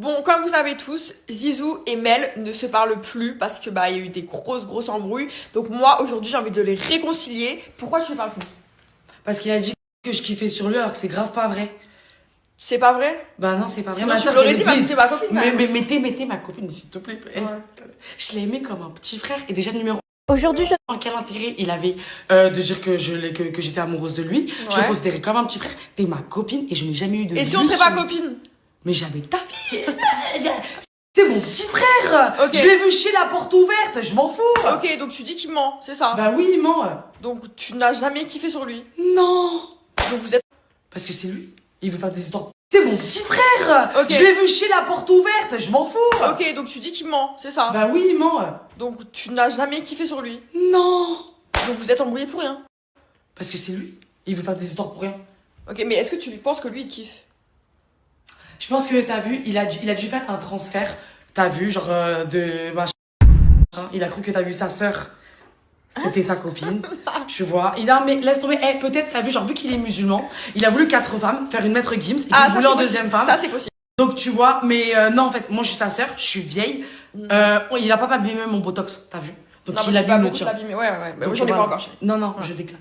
Bon, comme vous savez tous, Zizou et Mel ne se parlent plus parce que il y a eu des grosses embrouilles. Donc moi, aujourd'hui, j'ai envie de les réconcilier. Pourquoi tu ne parles plus? Parce qu'il a dit que je kiffais sur lui alors que c'est grave pas vrai. C'est pas vrai? Bah non, c'est pas vrai. Sinon, tu l'aurais dit parce que c'est ma copine. Mais mettez ma copine, s'il te plaît. Ouais. Je l'ai aimé comme un petit frère. Et déjà, numéro aujourd'hui, quel intérêt il avait de dire que j'étais amoureuse de lui. Je le considérais comme un petit frère. T'es ma copine et je n'ai jamais eu de... Et si on serait pas copine? Mais jamais de ta vie. C'est mon petit frère. Okay. Je l'ai vu chez la porte ouverte, je m'en fous. Ok, donc tu dis qu'il ment, c'est ça? Bah oui, il ment. Donc tu n'as jamais kiffé sur lui? Non. Donc vous êtes... Parce que c'est lui. Il veut faire des histoires. C'est mon petit frère. Okay. Je l'ai vu chez la porte ouverte, je m'en fous. Ok, donc tu dis qu'il ment, c'est ça? Bah oui, il ment. Donc tu n'as jamais kiffé sur lui? Non. Donc vous êtes embrouillés pour rien? Parce que c'est lui. Il veut faire des histoires pour rien. Ok, mais est-ce que tu penses que lui il kiffe? Je pense que t'as vu, il a dû faire un transfert. T'as vu, genre, de machin. Il a cru que t'as vu sa sœur. C'était sa copine. Tu vois. Mais laisse tomber. Peut-être, t'as vu, genre, vu qu'il est musulman, il a voulu 4 femmes, faire une maître Gims, et il voulait en deuxième femme. Ça, c'est possible. Donc, tu vois, mais non, en fait, moi, je suis sa sœur, je suis vieille. Il a pas abîmé mon botox, t'as vu. Donc, non, il abîme le tien. Ouais. Mais moi, j'en ai pas encore. Non, je déclare.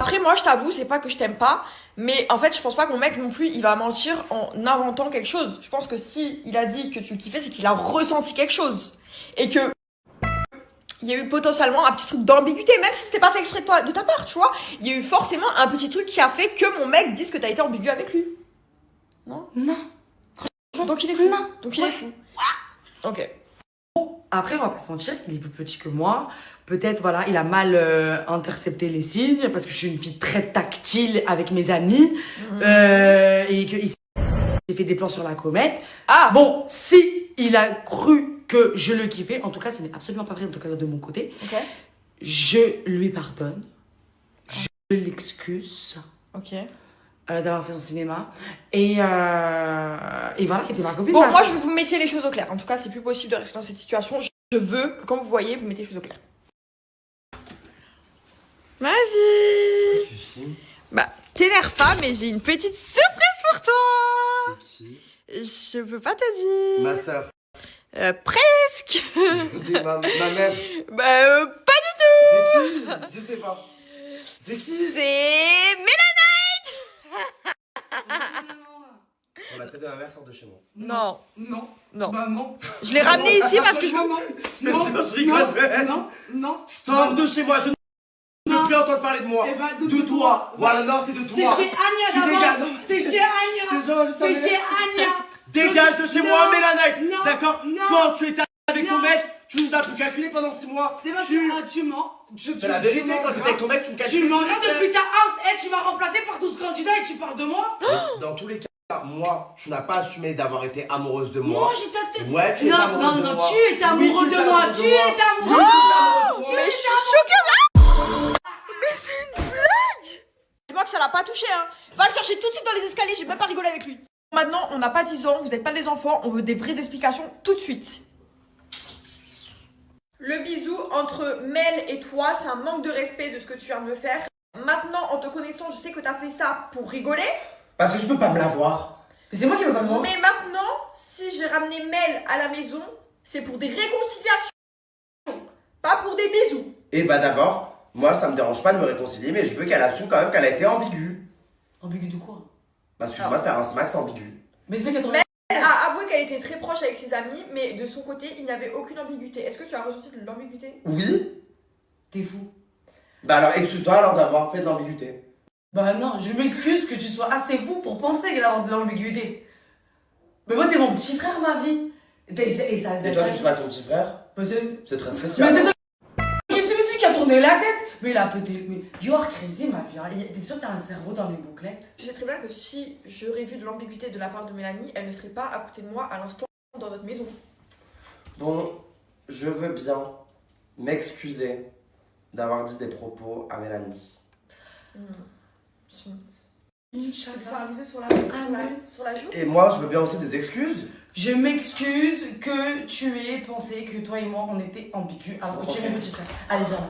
Après, moi, je t'avoue, c'est pas que je t'aime pas, mais en fait, je pense pas que mon mec non plus, il va mentir en inventant quelque chose. Je pense que si il a dit que tu le kiffais, c'est qu'il a ressenti quelque chose. Et que il y a eu potentiellement un petit truc d'ambiguïté, même si c'était pas fait exprès de ta part, tu vois. Il y a eu forcément un petit truc qui a fait que mon mec dise que t'as été ambigu avec lui. Non? Non. Donc il est fou. Non. Donc il est fou. Ok. Après, on va pas se mentir, il est plus petit que moi. Peut-être, voilà, il a mal intercepté les signes parce que je suis une fille très tactile avec mes amis et qu'il s'est fait des plans sur la comète. Ah bon, si il a cru que je le kiffais, en tout cas, ce n'est absolument pas vrai, en tout cas de mon côté. Ok. Je lui pardonne, je l'excuse. Ok. D'avoir fait son cinéma et voilà, il était ma copine. Bon, moi je veux que vous mettiez les choses au clair. En tout cas, c'est plus possible de rester dans cette situation. Je veux que quand vous voyez, vous mettez les choses au clair. Ma vie. Bah, t'énerve pas, mais j'ai une petite surprise pour toi. C'est qui? Je peux pas te dire. Ma sœur. Presque. C'est ma mère. Bah, pas du tout. C'est qui? Je sais pas. C'est qui? C'est Mélanite. La tête de ma mère sort de chez moi. Non. Bah non. Je l'ai ramené ici parce que je veux... Je rigole. Non. Sors de chez moi, je ne veux plus entendre parler de moi. Eh ben, de toi. Voilà, non, c'est de toi. C'est chez Anya d'abord. C'est chez Anya. C'est chez Anya. Dégage de chez moi, Mélanite. Non. D'accord? Non. Quand tu étais avec ton mec, tu nous as plus calculé pendant 6 mois. C'est pas tu mens. C'est la vérité, quand tu étais avec ton mec, tu me calculais. Tu mens depuis ta house. Tu m'as remplacé par 12 candidats et tu parles de moi. Dans tous les cas, moi, tu n'as pas assumé d'avoir été amoureuse de moi. Moi, j'étais... Ouais, tu es amoureuse de moi. Non, tu étais amoureux de moi. Tu étais amoureux Oh, mais je suis choquée. Mais c'est une blague. Dis-moi que ça l'a pas touché, hein. Va le chercher tout de suite dans les escaliers, j'ai même pas rigolé avec lui. Maintenant, on n'a pas 10 ans, vous n'êtes pas des enfants, on veut des vraies explications tout de suite. Le bisou entre Mel et toi, c'est un manque de respect de ce que tu viens de me faire. Maintenant, en te connaissant, je sais que t'as fait ça pour rigoler. Parce que je peux pas me la voir. Mais c'est moi qui veux pas te voir. Mais maintenant, si j'ai ramené Mel à la maison, c'est pour des réconciliations, pas pour des bisous. Et bah d'abord, moi ça me dérange pas de me réconcilier, mais je veux qu'elle assume quand même qu'elle a été ambiguë. Ambigu de quoi? Bah excuse-moi de faire un smax ambigu. Mais c'est 80. Elle a avoué qu'elle était très proche avec ses amis, mais de son côté, il n'y avait aucune ambiguïté. Est-ce que tu as ressenti de l'ambiguïté? Oui. T'es fou. Bah alors excuse-toi alors d'avoir fait de l'ambiguïté. Bah non, je m'excuse que tu sois assez fou pour penser d'avoir de l'ambiguïté. Mais moi, t'es mon petit frère, ma vie. Et ça... Et toi tu sais pas ton petit frère? Mais C'est très spécial. c'est celui qui a tourné la tête. Mais il a pété... Mais you are crazy, ma vie. T'es sûr que t'as un cerveau dans les bouclettes? Tu sais très bien que si j'aurais vu de l'ambiguïté de la part de Mélanie, elle ne serait pas à côté de moi à l'instant dans notre maison. Bon, je veux bien m'excuser d'avoir dit des propos à Mélanie. Sur la joue. Et moi je veux bien aussi des excuses. Je m'excuse que tu aies pensé que toi et moi, on était ambigus alors que tu es mon petit frère. Allez, viens.